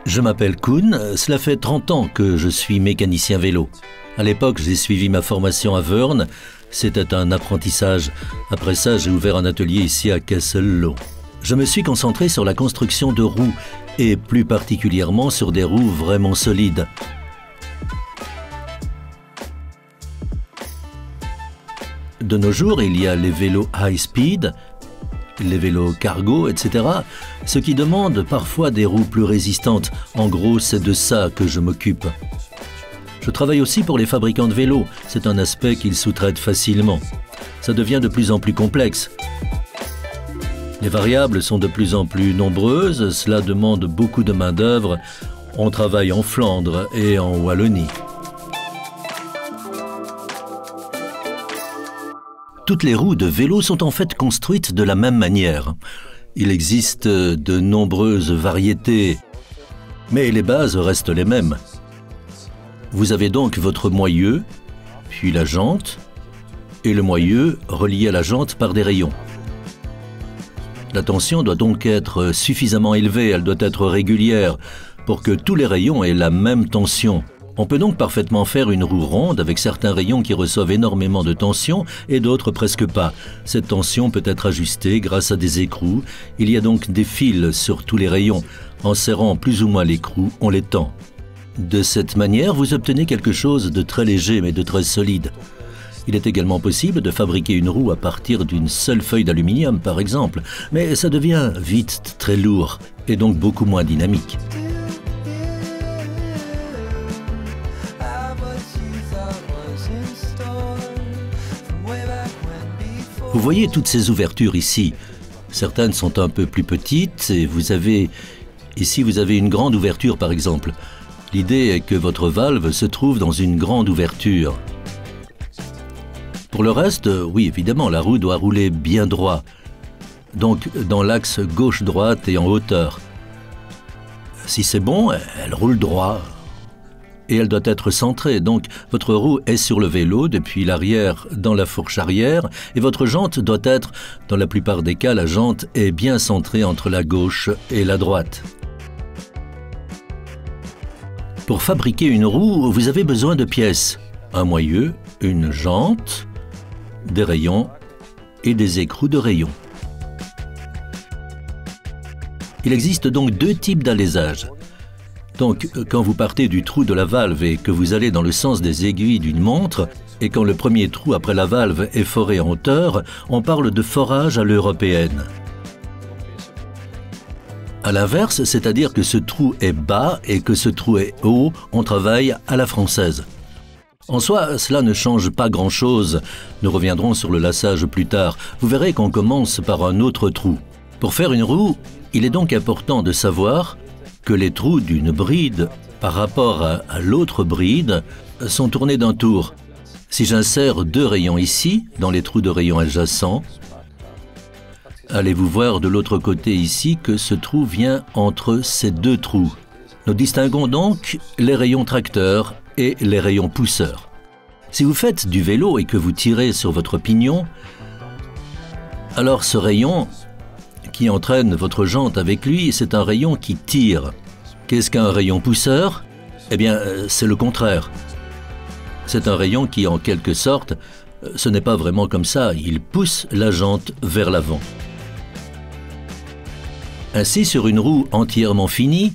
Je m'appelle Koen, cela fait 30 ans que je suis mécanicien vélo. À l'époque, j'ai suivi ma formation à Veurne, c'était un apprentissage. Après ça, j'ai ouvert un atelier ici à Kessel-Lo. Je me suis concentré sur la construction de roues, et plus particulièrement sur des roues vraiment solides. De nos jours, il y a les vélos high speed, les vélos cargo, etc., ce qui demande parfois des roues plus résistantes. En gros, c'est de ça que je m'occupe. Je travaille aussi pour les fabricants de vélos. C'est un aspect qu'ils sous-traitent facilement. Ça devient de plus en plus complexe. Les variables sont de plus en plus nombreuses. Cela demande beaucoup de main-d'œuvre. On travaille en Flandre et en Wallonie. Toutes les roues de vélo sont en fait construites de la même manière. Il existe de nombreuses variétés, mais les bases restent les mêmes. Vous avez donc votre moyeu, puis la jante, et le moyeu relié à la jante par des rayons. La tension doit donc être suffisamment élevée, elle doit être régulière, pour que tous les rayons aient la même tension. On peut donc parfaitement faire une roue ronde avec certains rayons qui reçoivent énormément de tension et d'autres presque pas. Cette tension peut être ajustée grâce à des écrous. Il y a donc des fils sur tous les rayons. En serrant plus ou moins l'écrou, on les tend. De cette manière, vous obtenez quelque chose de très léger mais de très solide. Il est également possible de fabriquer une roue à partir d'une seule feuille d'aluminium, par exemple, mais ça devient vite très lourd et donc beaucoup moins dynamique. Vous voyez toutes ces ouvertures ici. Certaines sont un peu plus petites et ici vous avez une grande ouverture par exemple. L'idée est que votre valve se trouve dans une grande ouverture. Pour le reste, oui évidemment, la roue doit rouler bien droit. Donc dans l'axe gauche-droite et en hauteur. Si c'est bon, elle roule droit. Et elle doit être centrée, donc votre roue est sur le vélo depuis l'arrière dans la fourche arrière et votre jante doit être, dans la plupart des cas, la jante est bien centrée entre la gauche et la droite. Pour fabriquer une roue, vous avez besoin de pièces, un moyeu, une jante, des rayons et des écrous de rayons. Il existe donc deux types d'alésage. Donc, quand vous partez du trou de la valve et que vous allez dans le sens des aiguilles d'une montre, et quand le premier trou après la valve est foré en hauteur, on parle de forage à l'européenne. À l'inverse, c'est-à-dire que ce trou est bas et que ce trou est haut, on travaille à la française. En soi, cela ne change pas grand-chose. Nous reviendrons sur le lassage plus tard. Vous verrez qu'on commence par un autre trou. Pour faire une roue, il est donc important de savoir que les trous d'une bride par rapport à l'autre bride sont tournés d'un tour. Si j'insère deux rayons ici, dans les trous de rayons adjacents, allez-vous voir de l'autre côté ici que ce trou vient entre ces deux trous. Nous distinguons donc les rayons tracteurs et les rayons pousseurs. Si vous faites du vélo et que vous tirez sur votre pignon, alors ce rayon qui entraîne votre jante avec lui, c'est un rayon qui tire. Qu'est-ce qu'un rayon pousseur? Eh bien, c'est le contraire. C'est un rayon qui, en quelque sorte, ce n'est pas vraiment comme ça, il pousse la jante vers l'avant. Ainsi, sur une roue entièrement finie,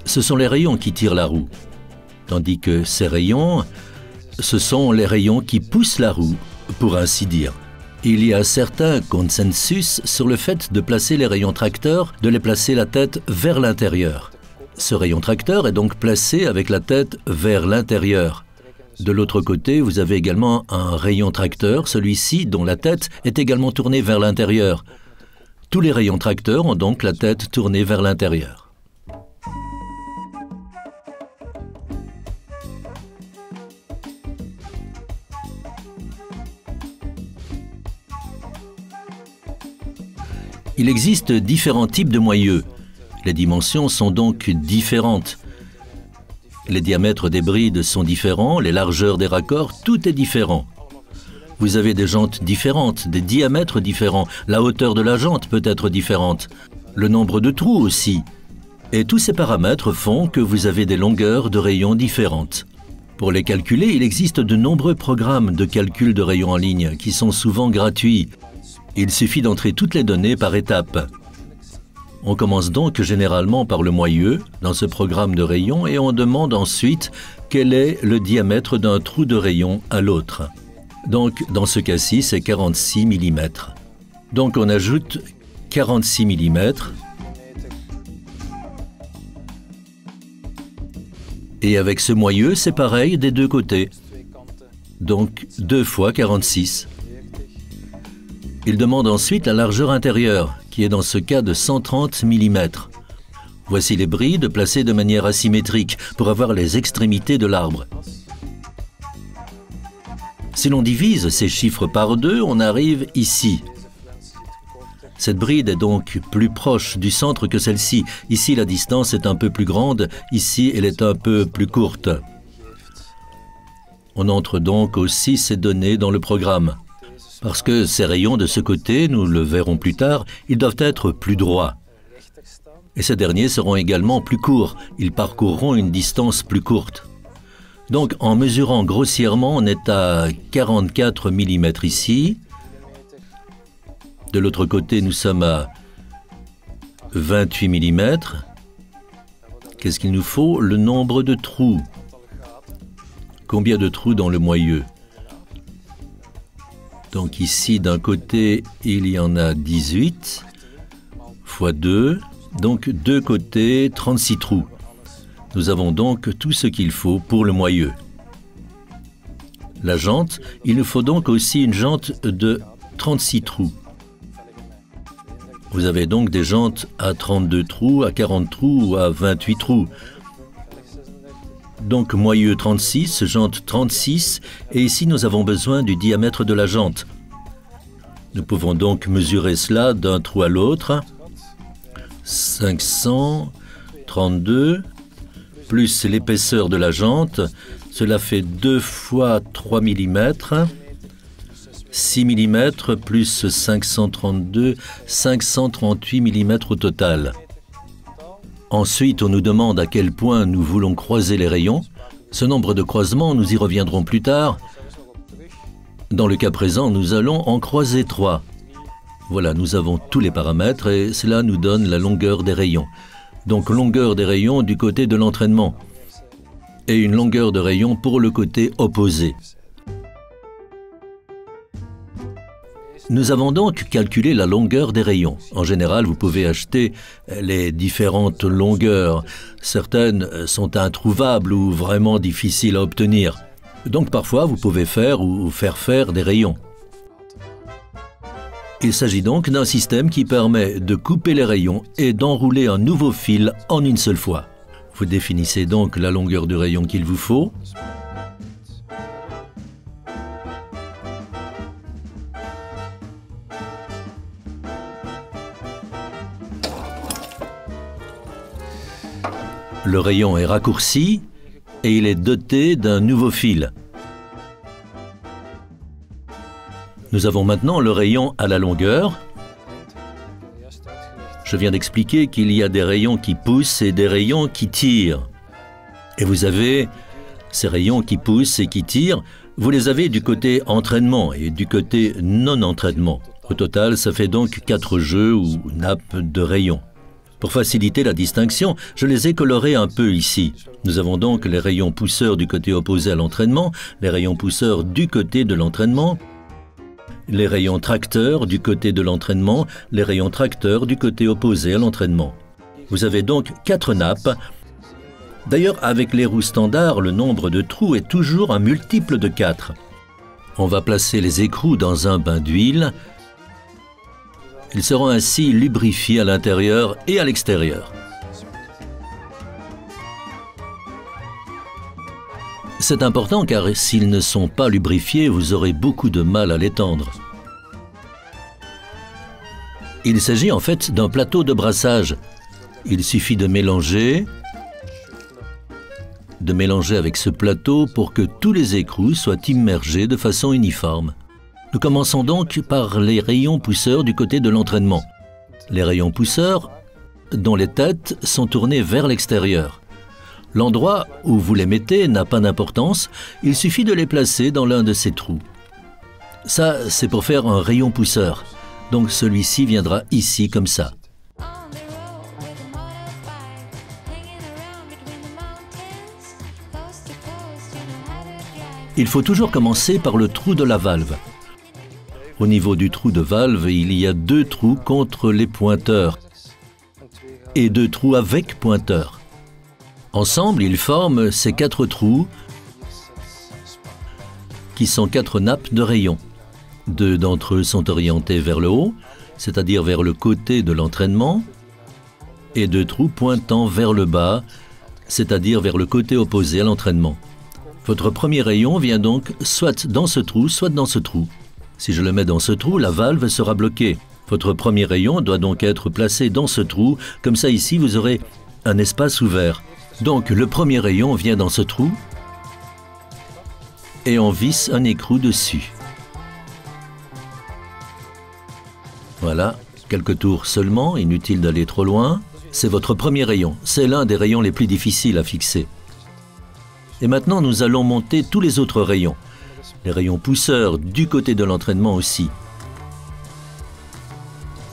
ce sont les rayons qui tirent la roue. Tandis que ces rayons, ce sont les rayons qui poussent la roue, pour ainsi dire. Il y a un certain consensus sur le fait de placer les rayons tracteurs, de les placer la tête vers l'intérieur. Ce rayon tracteur est donc placé avec la tête vers l'intérieur. De l'autre côté, vous avez également un rayon tracteur, celui-ci dont la tête est également tournée vers l'intérieur. Tous les rayons tracteurs ont donc la tête tournée vers l'intérieur. Il existe différents types de moyeux. Les dimensions sont donc différentes. Les diamètres des brides sont différents, les largeurs des raccords, tout est différent. Vous avez des jantes différentes, des diamètres différents, la hauteur de la jante peut être différente, le nombre de trous aussi. Et tous ces paramètres font que vous avez des longueurs de rayons différentes. Pour les calculer, il existe de nombreux programmes de calcul de rayons en ligne qui sont souvent gratuits. Il suffit d'entrer toutes les données par étapes. On commence donc généralement par le moyeu dans ce programme de rayons et on demande ensuite quel est le diamètre d'un trou de rayon à l'autre. Donc dans ce cas-ci, c'est 46 mm. Donc on ajoute 46 mm et avec ce moyeu, c'est pareil des deux côtés. Donc 2 fois 46. Il demande ensuite la largeur intérieure, qui est dans ce cas de 130 mm. Voici les brides placées de manière asymétrique pour avoir les extrémités de l'arbre. Si l'on divise ces chiffres par 2, on arrive ici. Cette bride est donc plus proche du centre que celle-ci. Ici, la distance est un peu plus grande. Ici, elle est un peu plus courte. On entre donc aussi ces données dans le programme. Parce que ces rayons de ce côté, nous le verrons plus tard, ils doivent être plus droits. Et ces derniers seront également plus courts. Ils parcourront une distance plus courte. Donc, en mesurant grossièrement, on est à 44 mm ici. De l'autre côté, nous sommes à 28 mm. Qu'est-ce qu'il nous faut? Le nombre de trous. Combien de trous dans le moyeu? Donc ici, d'un côté, il y en a 18 fois 2. Donc, deux côtés, 36 trous. Nous avons donc tout ce qu'il faut pour le moyeu. La jante, il nous faut donc aussi une jante de 36 trous. Vous avez donc des jantes à 32 trous, à 40 trous ou à 28 trous. Donc moyeu 36, jante 36, et ici nous avons besoin du diamètre de la jante. Nous pouvons donc mesurer cela d'un trou à l'autre. 532 plus l'épaisseur de la jante, cela fait 2 fois 3 mm. 6 mm plus 532, 538 mm au total. Ensuite, on nous demande à quel point nous voulons croiser les rayons. Ce nombre de croisements, nous y reviendrons plus tard. Dans le cas présent, nous allons en croiser 3. Voilà, nous avons tous les paramètres et cela nous donne la longueur des rayons. Donc longueur des rayons du côté de l'entraînement et une longueur de rayon pour le côté opposé. Nous avons donc calculé la longueur des rayons. En général, vous pouvez acheter les différentes longueurs. Certaines sont introuvables ou vraiment difficiles à obtenir. Donc parfois, vous pouvez faire ou faire faire des rayons. Il s'agit donc d'un système qui permet de couper les rayons et d'enrouler un nouveau fil en une seule fois. Vous définissez donc la longueur du rayon qu'il vous faut. Le rayon est raccourci et il est doté d'un nouveau fil. Nous avons maintenant le rayon à la longueur. Je viens d'expliquer qu'il y a des rayons qui poussent et des rayons qui tirent. Et vous avez ces rayons qui poussent et qui tirent, vous les avez du côté entraînement et du côté non-entraînement. Au total, ça fait donc 4 jeux ou nappes de rayons. Pour faciliter la distinction, je les ai colorés un peu ici. Nous avons donc les rayons pousseurs du côté opposé à l'entraînement, les rayons pousseurs du côté de l'entraînement, les rayons tracteurs du côté de l'entraînement, les rayons tracteurs du côté opposé à l'entraînement. Vous avez donc 4 nappes. D'ailleurs, avec les roues standards, le nombre de trous est toujours un multiple de 4. On va placer les écrous dans un bain d'huile. Ils seront ainsi lubrifiés à l'intérieur et à l'extérieur. C'est important car s'ils ne sont pas lubrifiés, vous aurez beaucoup de mal à les tendre. Il s'agit en fait d'un plateau de brassage. Il suffit de mélanger avec ce plateau pour que tous les écrous soient immergés de façon uniforme. Nous commençons donc par les rayons pousseurs du côté de l'entraînement. Les rayons pousseurs dont les têtes sont tournées vers l'extérieur. L'endroit où vous les mettez n'a pas d'importance, il suffit de les placer dans l'un de ces trous. Ça, c'est pour faire un rayon pousseur. Donc celui-ci viendra ici comme ça. Il faut toujours commencer par le trou de la valve. Au niveau du trou de valve, il y a 2 trous contre les pointeurs et 2 trous avec pointeurs. Ensemble, ils forment ces 4 trous qui sont 4 nappes de rayons. 2 d'entre eux sont orientés vers le haut, c'est-à-dire vers le côté de l'entraînement, et 2 trous pointant vers le bas, c'est-à-dire vers le côté opposé à l'entraînement. Votre premier rayon vient donc soit dans ce trou, soit dans ce trou. Si je le mets dans ce trou, la valve sera bloquée. Votre premier rayon doit donc être placé dans ce trou, comme ça ici vous aurez un espace ouvert. Donc le premier rayon vient dans ce trou et on visse un écrou dessus. Voilà, quelques tours seulement, inutile d'aller trop loin. C'est votre premier rayon, c'est l'un des rayons les plus difficiles à fixer. Et maintenant, nous allons monter tous les autres rayons. Les rayons pousseurs du côté de l'entraînement aussi.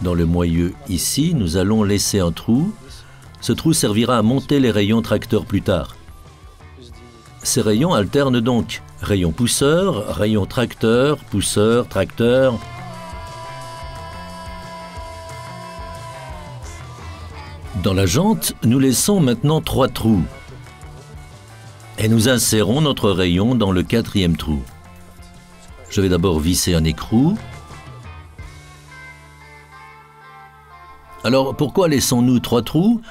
Dans le moyeu ici, nous allons laisser un trou. Ce trou servira à monter les rayons tracteurs plus tard. Ces rayons alternent donc rayon pousseur, rayon tracteur, pousseur, tracteur. Dans la jante, nous laissons maintenant 3 trous. Et nous insérons notre rayon dans le 4e trou. Je vais d'abord visser un écrou. Alors, pourquoi laissons-nous 3 trous?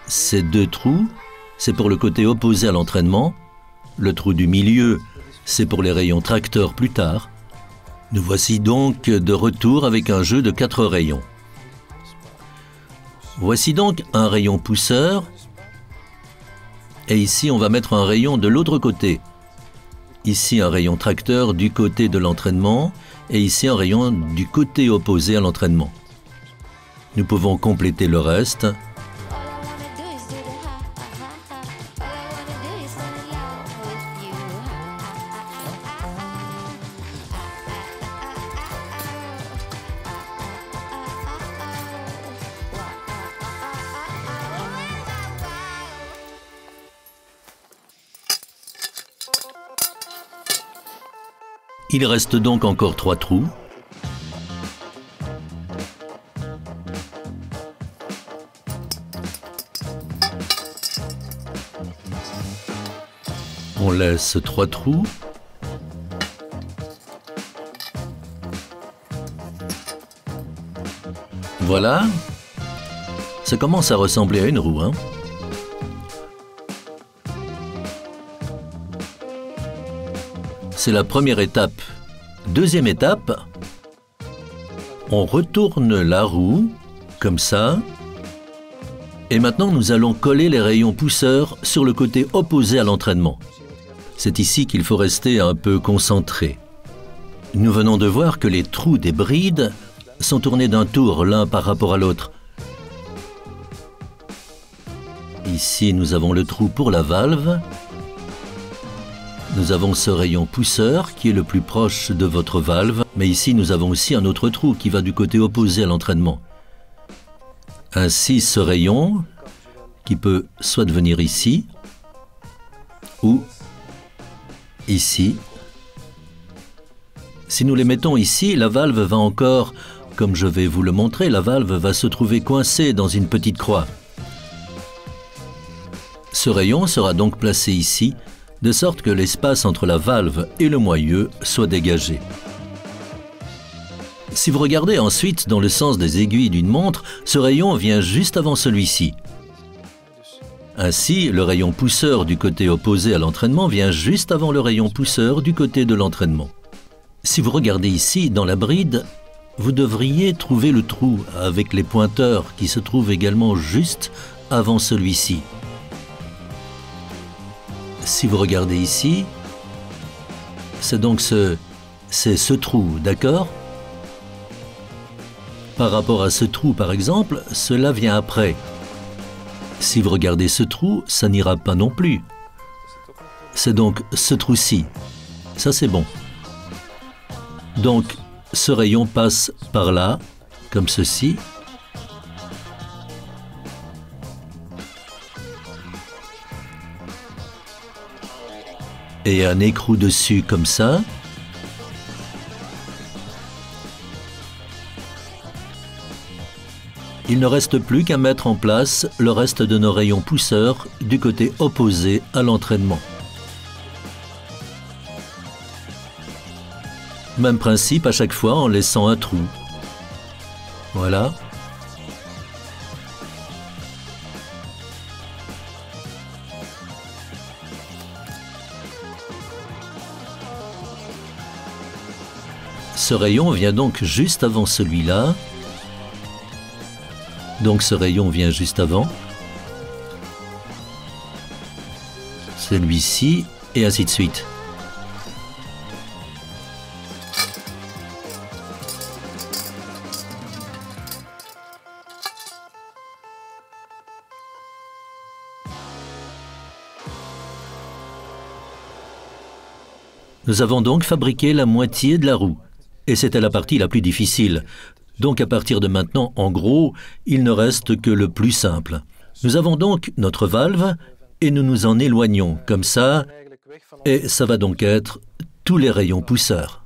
Ces 2 trous, c'est pour le côté opposé à l'entraînement. Le trou du milieu, c'est pour les rayons tracteurs plus tard. Nous voici donc de retour avec un jeu de 4 rayons. Voici donc un rayon pousseur. Et ici, on va mettre un rayon de l'autre côté. Ici, un rayon tracteur du côté de l'entraînement et ici, un rayon du côté opposé à l'entraînement. Nous pouvons compléter le reste. Il reste donc encore 3 trous. On laisse 3 trous. Voilà. Ça commence à ressembler à une roue, hein? C'est la première étape. Deuxième étape, on retourne la roue, comme ça. Et maintenant, nous allons coller les rayons pousseurs sur le côté opposé à l'entraînement. C'est ici qu'il faut rester un peu concentré. Nous venons de voir que les trous des brides sont tournés d'un tour l'un par rapport à l'autre. Ici, nous avons le trou pour la valve. Nous avons ce rayon pousseur qui est le plus proche de votre valve, mais ici nous avons aussi un autre trou qui va du côté opposé à l'entraînement. Ainsi ce rayon, qui peut soit venir ici, ou ici. Si nous les mettons ici, la valve va encore, comme je vais vous le montrer, la valve va se trouver coincée dans une petite croix. Ce rayon sera donc placé ici, de sorte que l'espace entre la valve et le moyeu soit dégagé. Si vous regardez ensuite dans le sens des aiguilles d'une montre, ce rayon vient juste avant celui-ci. Ainsi, le rayon pousseur du côté opposé à l'entraînement vient juste avant le rayon pousseur du côté de l'entraînement. Si vous regardez ici, dans la bride, vous devriez trouver le trou avec les pointeurs qui se trouvent également juste avant celui-ci. Si vous regardez ici, c'est donc ce trou, d'accord? Par rapport à ce trou, par exemple, cela vient après. Si vous regardez ce trou, ça n'ira pas non plus. C'est donc ce trou-ci. Ça, c'est bon. Donc, ce rayon passe par là, comme ceci. Et un écrou dessus, comme ça. Il ne reste plus qu'à mettre en place le reste de nos rayons pousseurs du côté opposé à l'entraînement. Même principe à chaque fois en laissant un trou. Voilà. Ce rayon vient donc juste avant celui-là. Donc ce rayon vient juste avant. Celui-ci, et ainsi de suite. Nous avons donc fabriqué la moitié de la roue. Et c'était la partie la plus difficile. Donc à partir de maintenant, en gros, il ne reste que le plus simple. Nous avons donc notre valve et nous nous en éloignons comme ça. Et ça va donc être tous les rayons pousseurs.